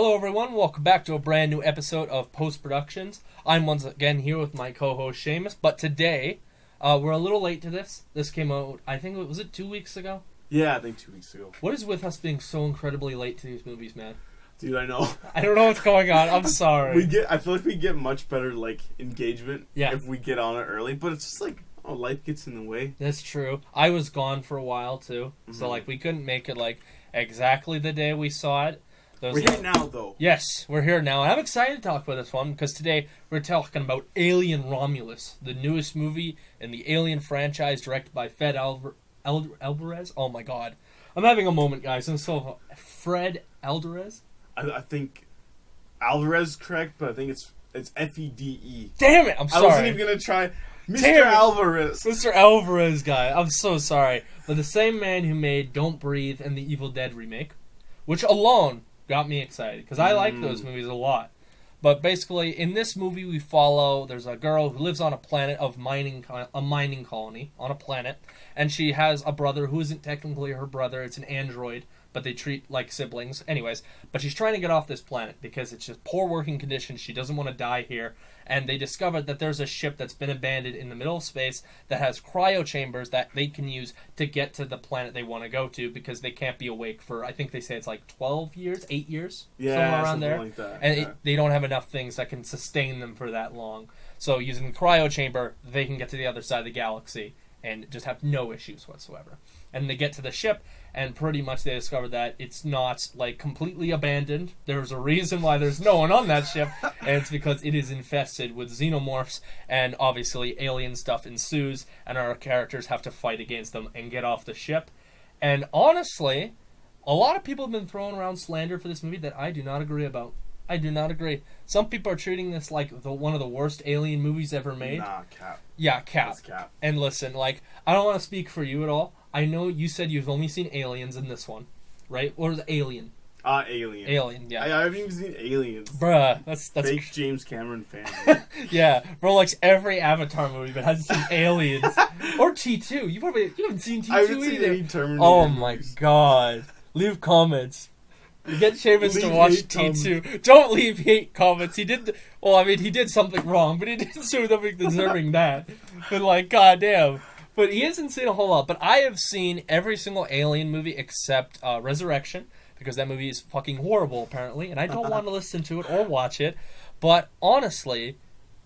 Hello everyone, welcome back to a brand new episode of Post Productions. I'm once again here with my co-host Seamus, but today, we're a little late to this. This came out, I think, was it 2 weeks ago? Yeah, I think 2 weeks ago. What is with us being so incredibly late to these movies, man? Dude, I know. I don't know what's going on, I'm sorry. I feel like we get much better, engagement Yeah. if we get on it early, but it's just life gets in the way. That's true. I was gone for a while, too, so, we couldn't make it, exactly the day we saw it. We're here now, though. Yes, we're here now, and I'm excited to talk about this one, because today we're talking about Alien Romulus, the newest movie in the Alien franchise, directed by Alvarez. Oh my god. I'm having a moment, guys. Fred Alvarez? I think Alvarez is correct, but I think it's Fede. Damn it, I'm sorry. I wasn't even going to try. Mr. Alvarez. Mr. Alvarez guy. I'm so sorry. But the same man who made Don't Breathe and the Evil Dead remake, which alone got me excited, because I like those movies a lot. But basically, in this movie we follow, there's a girl who lives on a planet of a mining colony, on a planet, and she has a brother who isn't technically her brother, it's an android, but they treat like siblings. Anyways, but she's trying to get off this planet because it's just poor working conditions. She doesn't want to die here. And they discovered that there's a ship that's been abandoned in the middle of space that has cryo chambers that they can use to get to the planet they want to go to, because they can't be awake for, I think they say it's 12 years, 8 years, somewhere around there. Like that. And they don't have enough things that can sustain them for that long. So using the cryo chamber, they can get to the other side of the galaxy and just have no issues whatsoever. And they get to the ship, and pretty much they discover that it's not, completely abandoned. There's a reason why there's no one on that ship, and it's because it is infested with xenomorphs, and obviously alien stuff ensues, and our characters have to fight against them and get off the ship. And honestly, a lot of people have been throwing around slander for this movie that I do not agree about. I do not agree. Some people are treating this like one of the worst alien movies ever made. Nah, cap. Yeah, cap. That's cap. And listen, I don't want to speak for you at all. I know you said you've only seen Aliens in this one, right? Or is it Alien? Alien. Alien, yeah. I haven't even seen Aliens. Bruh, that's fake James Cameron fan. Yeah, bro likes every Avatar movie but hasn't seen Aliens. Or T2. You haven't seen T2 I haven't either. seen any Terminator Oh my movies. god. Leave comments. Get Seamus to watch T2. Comments. Don't leave hate comments. He did something wrong, but he didn't do something deserving that. But goddamn. But he hasn't seen a whole lot. But I have seen every single Alien movie except Resurrection, because that movie is fucking horrible, apparently, and I don't want to listen to it or watch it. But honestly,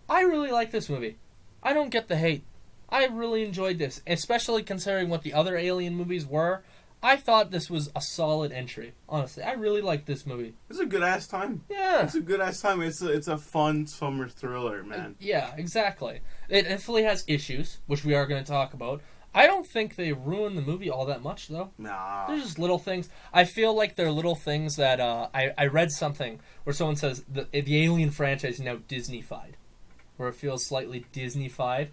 I really like this movie. I don't get the hate. I really enjoyed this, especially considering what the other Alien movies were. I thought this was a solid entry. Honestly, I really like this movie. It's a good ass time. Yeah, it's a good ass time. It's a fun summer thriller, man. Yeah, exactly. It definitely has issues, which we are going to talk about. I don't think they ruin the movie all that much, though. Nah. They're just little things. I feel like they're little things that I read something where someone says the Alien franchise is now Disney-fied, where it feels slightly Disney-fied,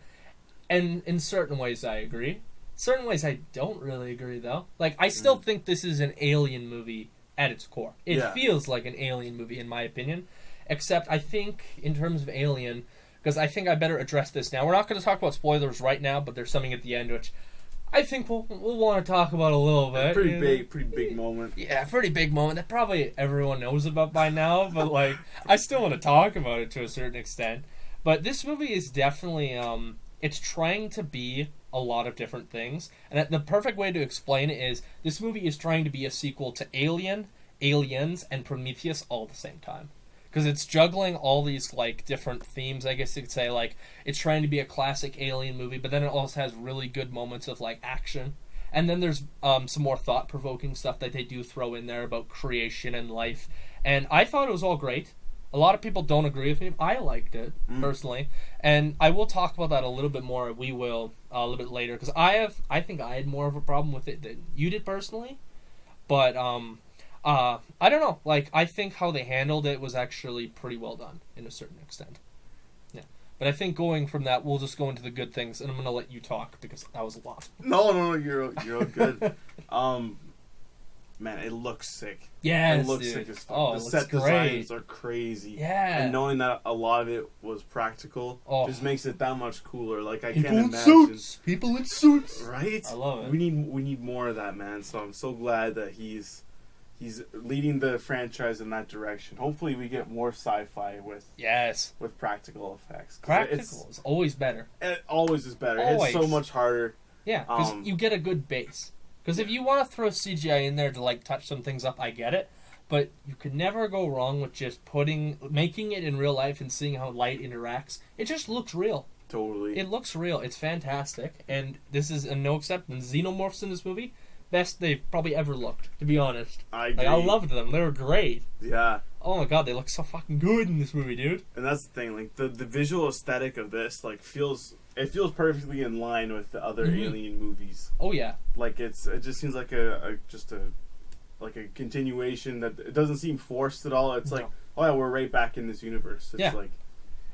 and in certain ways I agree. Certain ways I don't really agree, though. I still think this is an Alien movie at its core. It feels like an Alien movie, in my opinion. Except, I think, in terms of Alien, because I think I better address this now. We're not going to talk about spoilers right now, but there's something at the end which I think we'll want to talk about a little bit. Pretty big moment. Yeah, pretty big moment that probably everyone knows about by now, but, I still want to talk about it to a certain extent. But this movie is definitely, it's trying to be a lot of different things, and the perfect way to explain it is this movie is trying to be a sequel to Alien, Aliens, and Prometheus all at the same time, because it's juggling all these different themes, I guess you could say. It's trying to be a classic Alien movie, but then it also has really good moments of action, and then there's some more thought-provoking stuff that they do throw in there about creation and life, and I thought it was all great. A lot of people don't agree with me. I liked it, personally. And I will talk about that a little bit more. We will a little bit later. Because I think I had more of a problem with it than you did, personally. But, I don't know. I think how they handled it was actually pretty well done, in a certain extent. Yeah. But I think going from that, we'll just go into the good things. And I'm going to let you talk, because that was a lot. No, you're all good. Man, it looks sick. Yeah, it looks sick as fuck. Oh, the set designs are crazy. Yeah. And knowing that a lot of it was practical just makes it that much cooler. I People can't in imagine. Suits. People in suits. Right? I love it. We need more of that, man. So I'm so glad that he's he's leading the franchise in that direction. Hopefully, we get more sci-fi with practical effects. Practical is always better. It always is better. Always. It's so much harder. Yeah, because you get a good base. Because if you want to throw CGI in there to like touch some things up, I get it. But you can never go wrong with just making it in real life and seeing how light interacts. It just looks real. Totally. It looks real. It's fantastic. And this is a no exception. Xenomorphs in this movie, best they've probably ever looked, to be honest. I agree. I loved them. They were great. Yeah. Oh my god, they look so fucking good in this movie, dude. And that's the thing, like the visual aesthetic of this, like feels perfectly in line with the other Alien movies. Oh yeah. Like it just seems like a continuation that it doesn't seem forced at all. It's like, oh yeah, we're right back in this universe. It's like,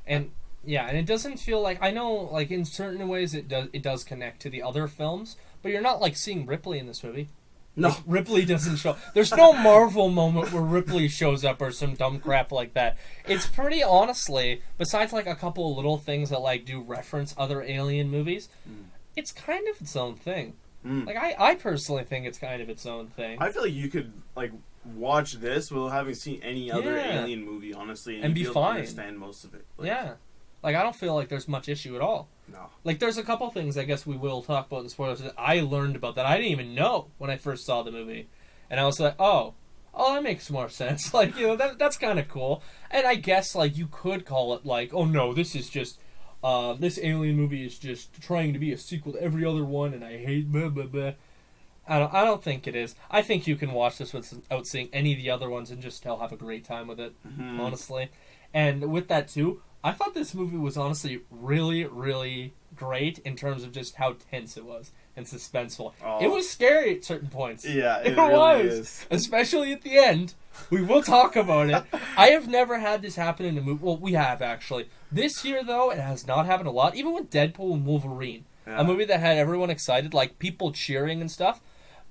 and it doesn't feel like, I know like in certain ways it does connect to the other films, but you're not like seeing Ripley in this movie. No. Like, Ripley doesn't show. There's no Marvel moment where Ripley shows up or some dumb crap like that. It's pretty, honestly, besides like a couple of little things that like do reference other Alien movies, it's kind of its own thing. Like I personally think it's kind of its own thing. I feel like you could like watch this without having seen any other Alien movie, honestly, and be able fine. To understand most of it. Like, yeah. Like, I don't feel like there's much issue at all. No. Like, there's a couple things I guess we will talk about in spoilers that I learned about that I didn't even know when I first saw the movie. And I was like, oh, that makes more sense. Like, you know, that's kind of cool. And I guess, like, you could call it, like, oh, no, this is just, this Alien movie is just trying to be a sequel to every other one, and I hate blah, blah, blah. I don't think it is. I think you can watch this without seeing any of the other ones and just still have a great time with it, honestly. And with that, too, I thought this movie was honestly really, really great in terms of just how tense it was and suspenseful. Oh. It was scary at certain points. Yeah, it really is. Especially at the end. We will talk about it. I have never had this happen in a movie. Well, we have, actually. This year, though, it has not happened a lot. Even with Deadpool and Wolverine, a movie that had everyone excited, like people cheering and stuff.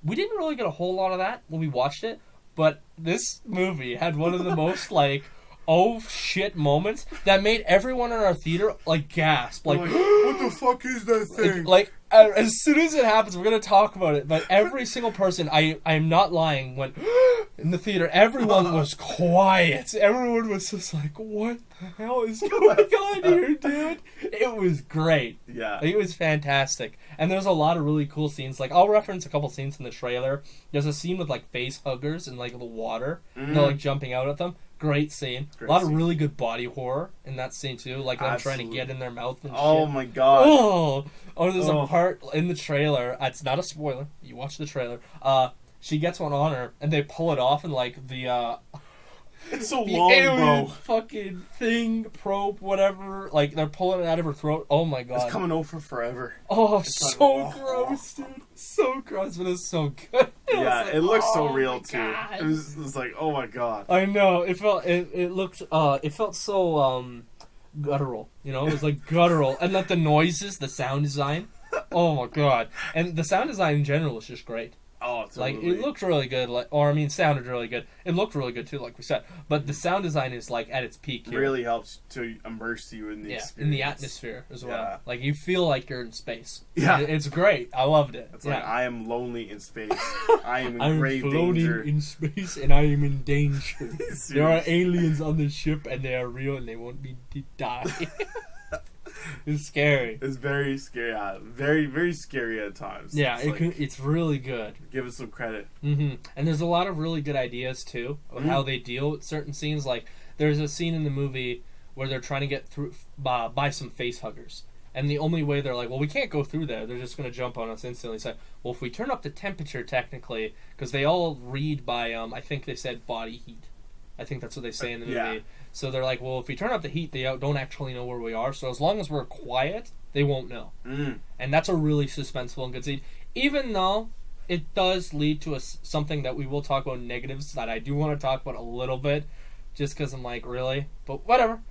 We didn't really get a whole lot of that when we watched it, but this movie had one of the most, like, oh shit moments that made everyone in our theater like gasp, like what the fuck is that thing? Like as soon as it happens, we're gonna talk about it. But every single person, I'm not lying, went in the theater. Everyone was quiet. Everyone was just like, what the hell is going on here, dude? It was great. Yeah, it was fantastic. And there's a lot of really cool scenes. Like, I'll reference a couple scenes in the trailer. There's a scene with like face huggers and like the water. And they're like jumping out at them. Great scene. A lot of really good body horror in that scene too. Like them trying to get in their mouth and shit. Oh my god. Oh, there's a part in the trailer. It's not a spoiler. You watch the trailer. She gets one on her and they pull it off and like the it's so long, bro. Fucking thing, probe, whatever. Like they're pulling it out of her throat. Oh my god. It's coming over forever. Oh, it's so gross, dude. So gross, but it's so good. Yeah, like, it looks so real too. God. It was like, oh my god. I know. It felt so guttural. You know, it was like guttural, and like the noises, the sound design. Oh my god, and the sound design in general was just great. Oh, totally. Like, it looked really good, sounded really good. It looked really good, too, like we said. But the sound design is, like, at its peak here. Really helps to immerse you in the experience. In the atmosphere as well. Yeah. Like, you feel like you're in space. Yeah. It's great. I loved it. It's like, I am lonely in space. I am in grave danger. I'm floating in space, and I am in danger. There are aliens on the ship, and they are real, and they won't be to die. It's scary. It's very scary. Very, very scary at times. Yeah, it's really good. Give it some credit. Mm-hmm. And there's a lot of really good ideas, too, of how they deal with certain scenes. Like, there's a scene in the movie where they're trying to get through by some face huggers. And the only way they're like, well, we can't go through there. They're just going to jump on us instantly. It's like, well, if we turn up the temperature, technically, because they all read by, I think they said body heat. I think that's what they say in the movie. Yeah. So they're like, well, if we turn up the heat, they don't actually know where we are. So as long as we're quiet, they won't know. And that's a really suspenseful and good scene. Even though it does lead to something that we will talk about, negatives that I do want to talk about a little bit, just because I'm like, really? But whatever.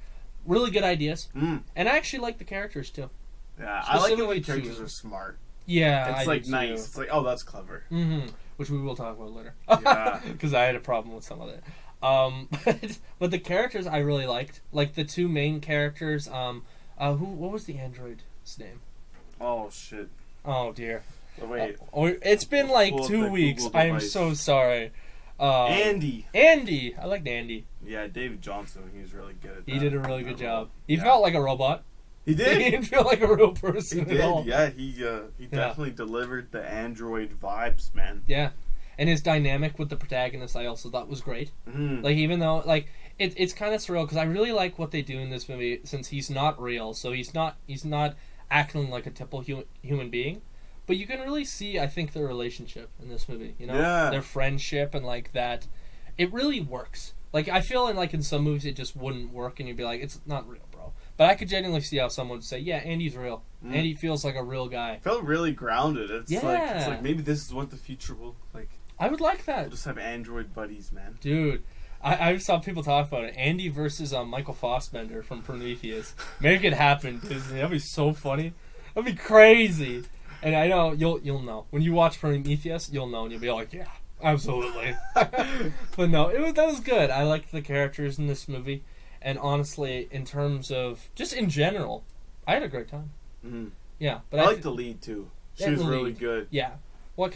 Really good ideas. And I actually like the characters, too. Yeah, I like the way characters are smart. Yeah, it's like nice. It's like, oh, that's clever. Which we will talk about later. Yeah. Because I had a problem with some of it. But the characters I really liked, like the two main characters. What was the android's name? Oh shit! Oh dear. Wait. It's been like 2 weeks. I am so sorry. Andy. Andy. I liked Andy. Yeah, David Johnson. He was really good at that. He did a really good job. He felt like a robot. He did. He didn't feel like a real person He at all. did. Yeah, he definitely delivered the android vibes, man. Yeah. And his dynamic with the protagonist, I also thought was great. Mm. Like, even though, like, it's kind of surreal, because I really like what they do in this movie, since he's not real, so he's not acting like a typical human being. But you can really see, I think, their relationship in this movie, you know? Yeah. Their friendship and, like, that. It really works. Like, I feel in some movies it just wouldn't work, and you'd be like, it's not real, bro. But I could genuinely see how someone would say, yeah, Andy's real. Andy feels like a real guy. Felt really grounded. It's Yeah. like maybe this is what the future will like. I would like that. We'll just have android buddies, man. Dude, I saw people talk about it. Andy versus Michael Fassbender from Prometheus. Make it happen, Disney. That'd be so funny. That'd be crazy. And I know you'll know when you watch Prometheus. You'll know, and you'll be like, yeah, absolutely. But no, that was good. I liked the characters in this movie, and honestly, in terms of just in general, I had a great time. Mm-hmm. Yeah, but I liked the lead too. She was really good. Yeah. Well,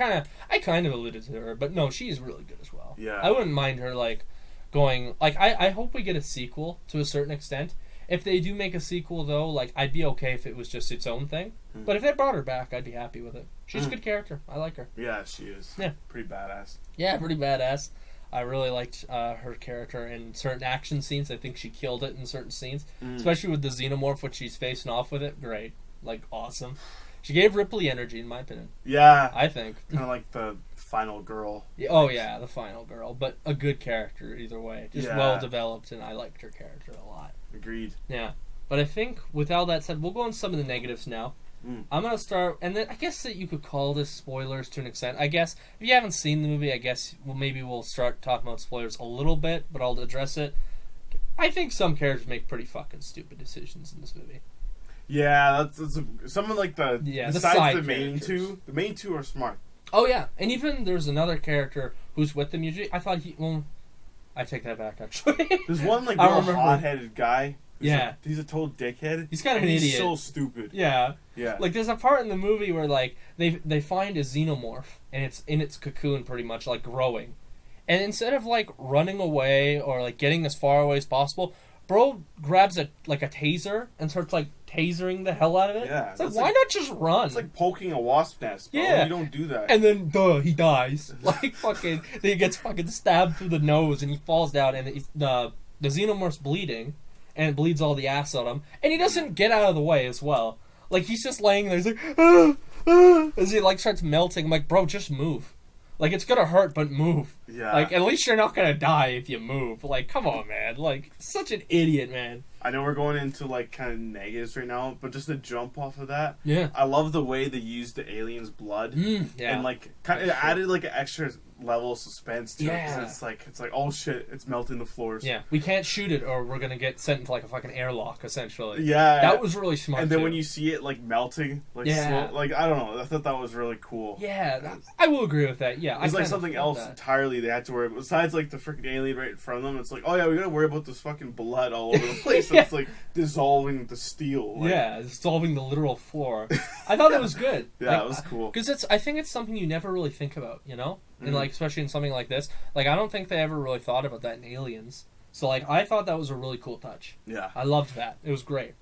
I kind of alluded to her, but no, she's really good as well. Yeah. I wouldn't mind her, like, going... Like, I hope we get a sequel to a certain extent. If they do make a sequel, though, like, I'd be okay if it was just its own thing. Mm. But if they brought her back, I'd be happy with it. She's a good character. I like her. Yeah, she is. Yeah. Pretty badass. Yeah, pretty badass. I really liked her character in certain action scenes. I think she killed it in certain scenes. Especially with the xenomorph, when she's facing off with it. Great. Like, awesome. She gave Ripley energy, in my opinion. Yeah. I think. Kind of like the final girl. Oh, yeah, the final girl. But a good character, either way. Just well developed, and I liked her character a lot. Agreed. Yeah. But I think, with all that said, we'll go on some of the negatives now. I'm going to start, and then I guess that you could call this spoilers to an extent. I guess, if you haven't seen the movie, I guess maybe we'll start talking about spoilers a little bit, but I'll address it. I think some characters make pretty fucking stupid decisions in this movie. Yeah, that's some of like the besides the main characters. two. The main two are smart. Oh yeah, and even there's another character who's with them usually. I thought I take that back actually. There's one like real hot-headed guy. He's a total dickhead. He's kind of an idiot. He's so stupid. Yeah. Yeah. Like there's a part in the movie where like they find a xenomorph and it's in its cocoon pretty much like growing, and instead of like running away or like getting as far away as possible, bro grabs a taser and starts like tasering the hell out of it. Yeah. It's like, why not just run? It's like poking a wasp nest, bro. Yeah. You don't do that. And then, he dies. Like, fucking... Then he gets fucking stabbed through the nose and he falls down and the xenomorph's bleeding and it bleeds all the ass on him. And he doesn't get out of the way as well. Like, he's just laying there. He's like, as he, like, starts melting. I'm like, bro, just move. Like, it's gonna hurt, but move. Yeah. Like, at least you're not gonna die if you move. Like, come on, man. Like, such an idiot, man. I know we're going into, like, kind of negatives right now, but just to jump off of that, yeah, I love the way they used the alien's blood. Yeah. And, like, kind of added, like, an extra level of suspense to it. 'Cause it's like, oh, shit, it's melting the floors. Yeah. We can't shoot it or we're gonna get sent into, like, a fucking airlock, essentially. Yeah. That was really smart, And then too. when you see it, like, melting, like, slow, like, I don't know, I thought that was really cool. Yeah, I will agree with that, yeah. It's like something else entirely they had to worry about. Besides, like, the freaking alien right in front of them, it's like, oh, yeah, we gotta worry about this fucking blood all over the place. Yeah. It's like dissolving the steel. Like, yeah, dissolving the literal floor. I thought that was good. Yeah, like, it was cool. Because I think it's something you never really think about, you know? And, like, especially in something like this. Like, I don't think they ever really thought about that in Aliens. So, like, I thought that was a really cool touch. Yeah. I loved that. It was great.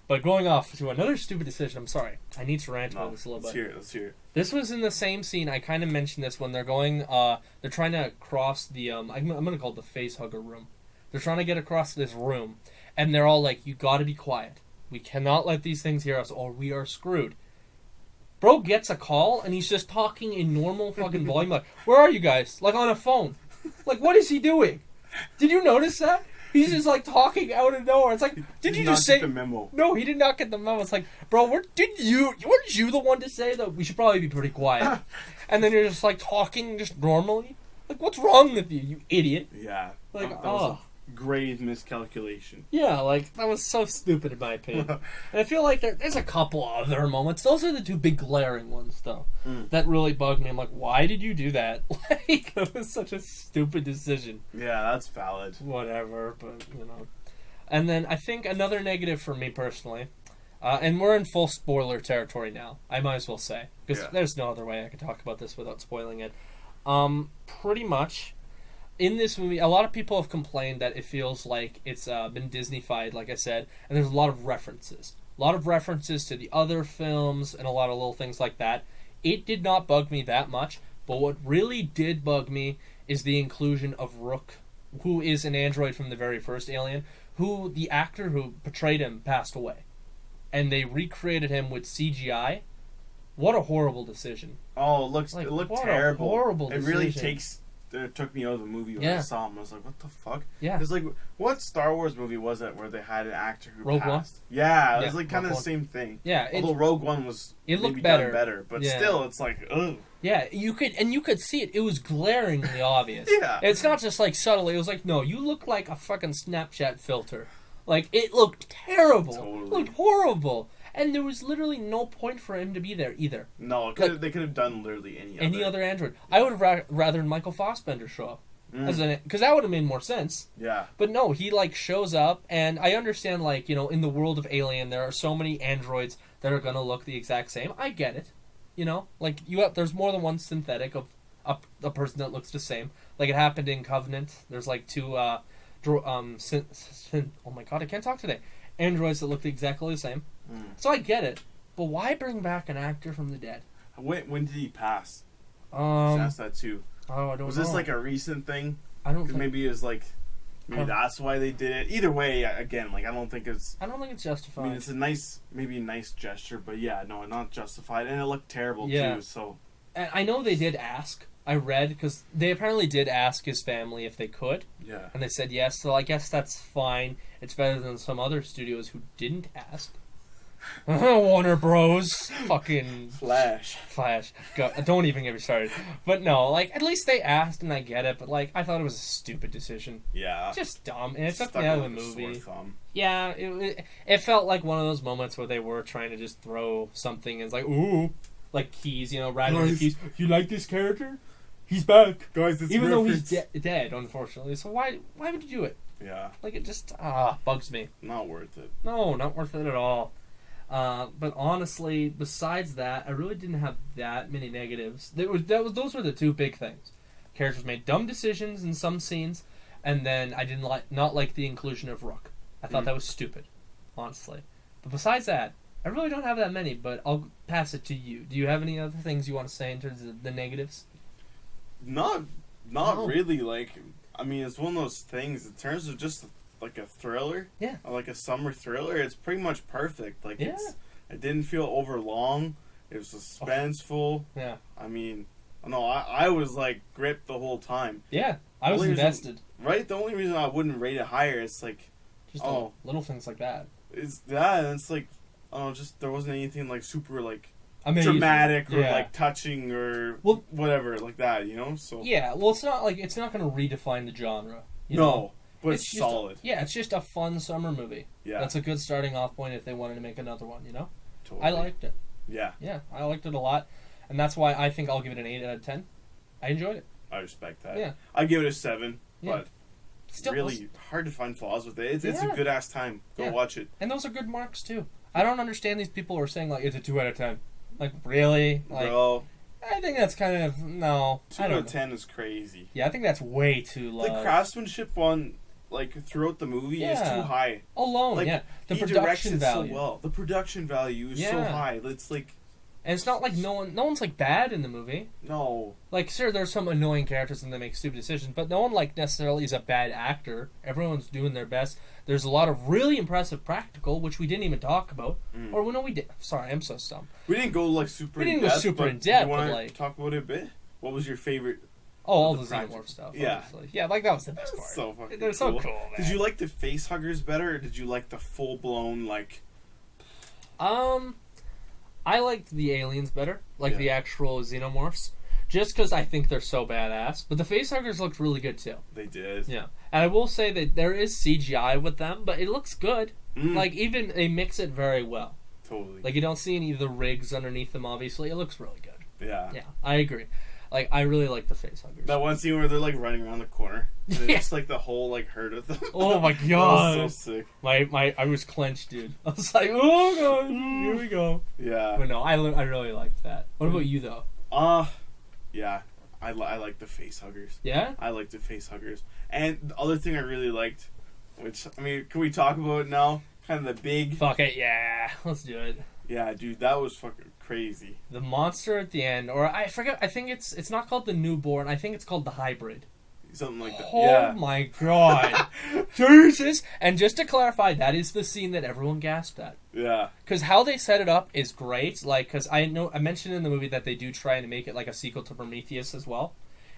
But going off to another stupid decision, I'm sorry. I need to rant about this a little bit. Let's hear it. This was in the same scene. I kind of mentioned this when they're going, they're trying to cross the, I'm going to call it the face hugger room. They're trying to get across this room. And they're all like, you gotta be quiet. We cannot let these things hear us or we are screwed. Bro gets a call and he's just talking in normal fucking volume. Like, where are you guys? Like on a phone. Like, what is he doing? Did you notice that? He's just like talking out of nowhere. It's like, did you just say the memo? No, he did not get the memo. It's like, bro, weren't you the one to say that we should probably be pretty quiet? And then you're just like talking just normally. Like, what's wrong with you, you idiot? Yeah. Like, that was a grave miscalculation. Yeah, like, that was so stupid in my opinion. And I feel like there's a couple other moments. Those are the two big glaring ones, though, that really bugged me. I'm like, why did you do that? Like, it was such a stupid decision. Yeah, that's valid. Whatever, but, you know. And then I think another negative for me personally, and we're in full spoiler territory now, I might as well say, because there's no other way I could talk about this without spoiling it. Pretty much, in this movie, a lot of people have complained that it feels like it's been Disney-fied, like I said, and there's a lot of references. A lot of references to the other films and a lot of little things like that. It did not bug me that much, but what really did bug me is the inclusion of Rook, who is an android from the very first Alien, who the actor who portrayed him passed away. And they recreated him with CGI. What a horrible decision. Oh, it looked terrible. A horrible decision. It really took me out of the movie when I saw him. I was like, what the fuck? Yeah. It's like, what Star Wars movie was it where they had an actor who Rogue passed? Yeah, it was like kind of Rogue the same thing. Yeah. Although Rogue One was it looked maybe better. done better, but still, it's like, ugh. Yeah, you could see it. It was glaringly obvious. Yeah. It's not just like subtly. It was like, no, you look like a fucking Snapchat filter. Like, it looked terrible. Totally. It looked horrible. And there was literally no point for him to be there either. No, they could have done literally any other android. I would have rather Michael Fassbender show up. Because that would have made more sense. Yeah. But no, he, like, shows up, and I understand, like, you know, in the world of Alien, there are so many androids that are going to look the exact same. I get it. You know? Like, there's more than one synthetic of a person that looks the same. Like, it happened in Covenant. There's, like, two, oh my god, I can't talk today. Androids that look exactly the same. So I get it. But why bring back an actor from the dead? When did he pass? Ask that too. Oh, I don't know. Was this like a recent thing? I don't think... Maybe it was like... Maybe that's why they did it. Either way, again, like, I don't think it's justified. I mean, it's a nice gesture, but yeah, no, not justified. And it looked terrible too, so... And I know they did ask. I read, because they apparently did ask his family if they could. Yeah. And they said yes, so I guess that's fine. It's better than some other studios who didn't ask. Warner Bros. Fucking... Flash. God, don't even get me started. But no, like, at least they asked, and I get it, but, like, I thought it was a stupid decision. Yeah. Just dumb, and it took me out of the movie. Thumb. Yeah, it felt like one of those moments where they were trying to just throw something, and it's like, ooh, like keys, you know, rattling the keys. You like this character? He's back. Guys, it's even though he's dead, unfortunately. So why would you do it? Yeah. Like, it just, bugs me. Not worth it. No, not worth it at all. But honestly, besides that, I really didn't have that many negatives. Those were the two big things. Characters made dumb decisions in some scenes, and then I didn't not like the inclusion of Rook. I thought that was stupid, honestly. But besides that, I really don't have that many, but I'll pass it to you. Do you have any other things you want to say in terms of the negatives? Not really. Like, I mean, it's one of those things in terms of just like a thriller, like a summer thriller. It's pretty much perfect. Like, it didn't feel over long. It was suspenseful. Yeah. I mean, no, I was like gripped the whole time. Yeah, I was invested. Right. The only reason I wouldn't rate it higher is like, just little things like that. It's that, and it's like, just there wasn't anything like super like amazing, dramatic or like touching or whatever like that, you know. So yeah, well, it's not going to redefine the genre. You know? No, but it's solid. It's just a fun summer movie. Yeah, that's a good starting off point if they wanted to make another one. You know, totally. I liked it. Yeah, I liked it a lot, and that's why I think I'll give it an 8 out of 10. I enjoyed it. I respect that. Yeah, I give it a 7, but. Still really hard to find flaws with it. It's a good ass time. Go watch it. And those are good marks too. I don't understand these people who are saying like it's a 2 out of 10. Like, really? Like, bro, I think that's kind of 2 out of 10 is crazy. Yeah, I think that's way too low. The craftsmanship on throughout the movie is too high. Alone, like, the production value. So well. The production value is so high. It's like. And it's not like no one's like bad in the movie. No. Like, sure, there's some annoying characters and they make stupid decisions, but no one like necessarily is a bad actor. Everyone's doing their best. There's a lot of really impressive practical, which we didn't even talk about. Or no, we did. Sorry, I'm so dumb. We didn't go like super. We didn't go super in depth. You want to like talk about it a bit? What was your favorite? Oh, all the Xenomorph stuff. Yeah, obviously. Yeah, like that was the best part. So fucking They're so cool. Man. Did you like the face huggers better, or did you like the full blown like? I liked the aliens better, like the actual Xenomorphs, just because I think they're so badass. But the facehuggers looked really good too. They did. Yeah, and I will say that there is CGI with them, but it looks good. Like, even they mix it very well. Totally. Like, you don't see any of the rigs underneath them. Obviously, it looks really good. Yeah. Yeah, I agree. Like, I really like the facehuggers. That one scene where they're like running around the corner. And it's just like the whole like herd of them. Oh my god. That was so sick. I was clenched, dude. I was like, oh god, here we go. Yeah. But no, I really liked that. What about you though? Yeah. I like the face huggers. Yeah? I like the face huggers. And the other thing I really liked, which, I mean, can we talk about it now? Kind of the big... Fuck it, yeah. Let's do it. Yeah, dude, that was fucking crazy. The monster at the end, or I forget, I think it's not called the newborn, I think it's called the hybrid. Something like that. Oh my god. Jesus! And just to clarify, that is the scene that everyone gasped at. Yeah. Because how they set it up is great. Like, because I mentioned in the movie that they do try to make it like a sequel to Prometheus as well.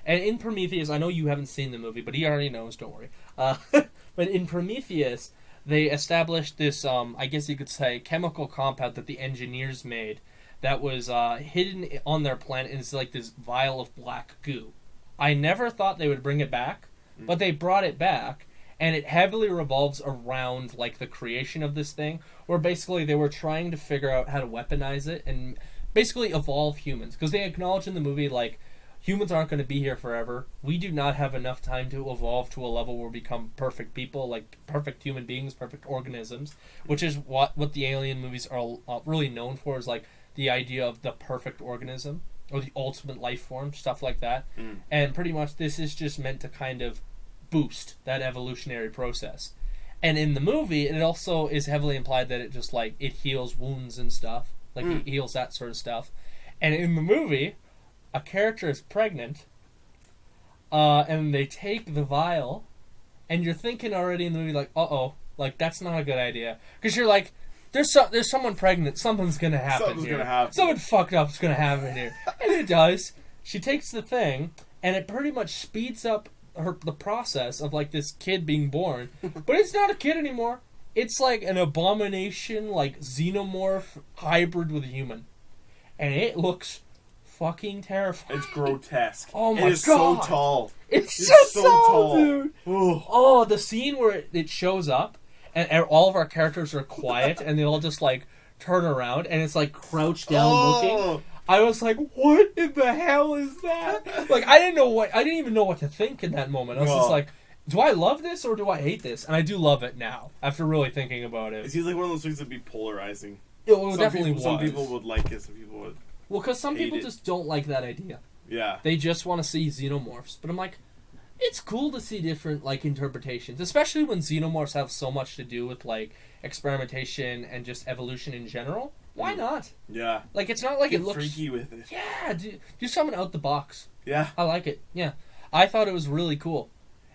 And in Prometheus, I know you haven't seen the movie, but he already knows, don't worry. But in Prometheus, they established this, I guess you could say, chemical compound that the engineers made that was hidden on their planet, and it's like this vial of black goo. I never thought they would bring it back, but they brought it back, and it heavily revolves around like the creation of this thing, where basically they were trying to figure out how to weaponize it and basically evolve humans, because they acknowledge in the movie like humans aren't going to be here forever. We do not have enough time to evolve to a level where we become perfect people, like perfect human beings, perfect organisms, which is what the alien movies are really known for, is like the idea of the perfect organism or the ultimate life form, stuff like that. And pretty much this is just meant to kind of boost that evolutionary process. And in the movie, it also is heavily implied that it just like it heals wounds and stuff, like it heals that sort of stuff. And in the movie, a character is pregnant, and they take the vial, and you're thinking already in the movie like, uh-oh, like that's not a good idea, because you're like, there's someone pregnant, something's gonna happen here. Something fucked up's gonna happen here. And it does. She takes the thing, and it pretty much speeds up the process of like this kid being born. But it's not a kid anymore. It's like an abomination, like xenomorph hybrid with a human. And it looks fucking terrifying. It's grotesque. Oh my god. It is so tall. It's so tall, dude. Oh, the scene where it shows up, and all of our characters are quiet, and they all just like turn around, and it's like crouched down looking. I was like, "What in the hell is that?" Like, I didn't even know what to think in that moment. I was just like, "Do I love this or do I hate this?" And I do love it now after really thinking about it. It seems like one of those things that'd be polarizing. Some people would like it. Some people would. Well, because some people just don't like that idea. Yeah. They just want to see xenomorphs, but I'm like, it's cool to see different like interpretations, especially when xenomorphs have so much to do with like experimentation and just evolution in general. Why not? Yeah. Like, it's not like Get it looks freaky with it. Yeah, do something out the box. Yeah. I like it. Yeah. I thought it was really cool.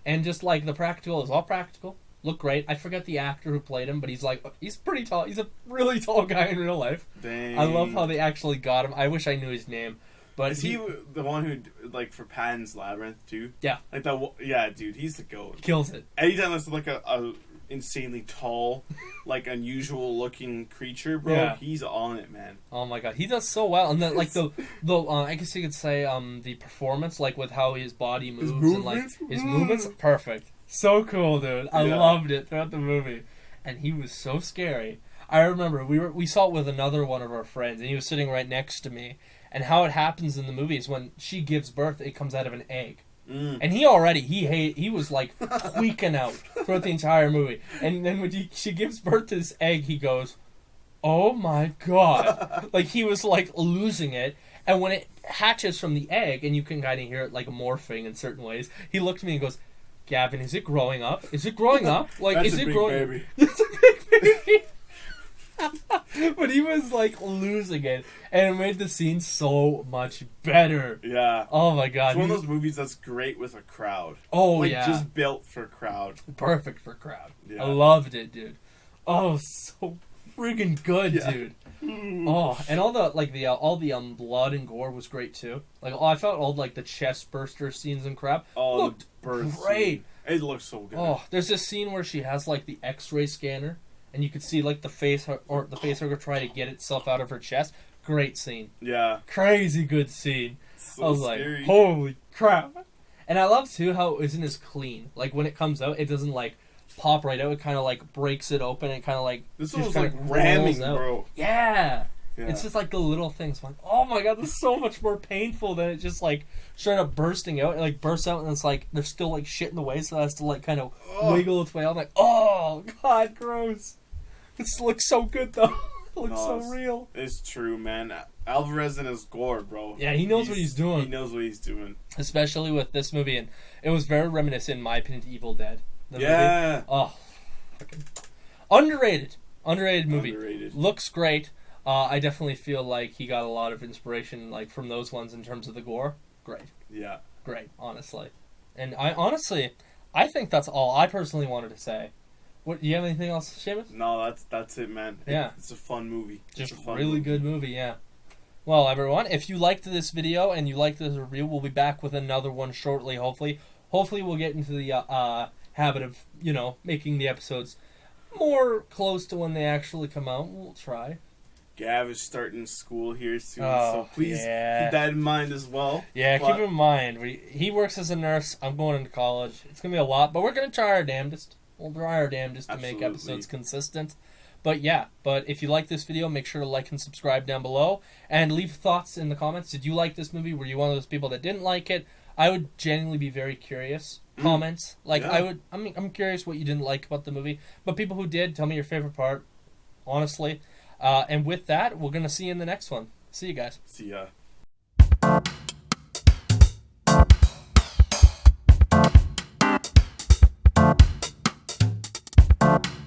And just like the practical is all practical. Looked great. I forget the actor who played him, but he's pretty tall. He's a really tall guy in real life. Dang. I love how they actually got him. I wish I knew his name. But is he the one who, like, for Pan's Labyrinth, too? Yeah. Like, that, yeah, dude, he's the goat. Kills it. Anytime there's, like, a insanely tall, like, unusual-looking creature, bro, he's on it, man. Oh, my God. He does so well. And then, like, the I guess you could say, the performance, like, with how his body moves and, like, his movements, perfect. So cool, dude. I loved it throughout the movie. And he was so scary. I remember, we saw it with another one of our friends, and he was sitting right next to me. And how it happens in the movie is when she gives birth, it comes out of an egg. And he was like tweaking out throughout the entire movie. And then when she gives birth to this egg, he goes, "Oh my god!" Like, he was like losing it. And when it hatches from the egg, and you can kind of hear it like morphing in certain ways, he looked at me and goes, "Gavin, is it growing up? Is it growing up? Like, That's is it big growing?" Baby. It's a big baby. But he was like losing it, and it made the scene so much better. Yeah. Oh my god. It's one of those movies that's great with a crowd. Oh, like, yeah. just built for a crowd. Perfect for crowd. Yeah. I loved it, dude. Oh, so friggin' good, dude. Oh, and all the blood and gore was great too. Like, I felt all like the chest burster scenes and crap. Oh, looked the birth great. Scene. It looks so good. Oh, there's this scene where she has like the X-ray scanner, and you could see like the facehugger try to get itself out of her chest. Great scene. Yeah. Crazy good scene. So I was scary. like, holy crap. And I love too how it isn't as clean. Like, when it comes out, it doesn't like pop right out. It kind of like breaks it open and kind of like this was like ramming, bro. Yeah. It's just like the little things. I'm like, oh my god, this is so much more painful than it just like straight up bursting out. It like bursts out and it's like there's still like shit in the way, so it has to like kind of wiggle its way out. I'm like, oh god, gross. This looks so good though. looks so real. It's true, man. Alvarez and his gore, bro. Yeah, he knows what he's doing. He knows what he's doing. Especially with this movie, and it was very reminiscent, in my opinion, to Evil Dead. Movie. Oh, freaking underrated movie. Underrated. Looks great. I definitely feel like he got a lot of inspiration, like, from those ones in terms of the gore. Great. Yeah. Great, honestly. And I think that's all I personally wanted to say. What, do you have anything else, Seamus? No, that's it, man. Yeah. It's a fun movie. Just a really good movie, yeah. Well, everyone, if you liked this video and you liked this review, we'll be back with another one shortly, hopefully. Hopefully we'll get into the habit of, making the episodes more close to when they actually come out. We'll try. Gav is starting school here soon, so please keep that in mind as well. Yeah, keep in mind. He works as a nurse. I'm going into college. It's going to be a lot, but we're going to try our damnedest. We'll try our damnedest to make episodes consistent. But if you like this video, make sure to like and subscribe down below. And leave thoughts in the comments. Did you like this movie? Were you one of those people that didn't like it? I would genuinely be very curious. Comments. I'm curious what you didn't like about the movie. But people who did, tell me your favorite part. Honestly. And with that, we're going to see you in the next one. See you guys. See ya.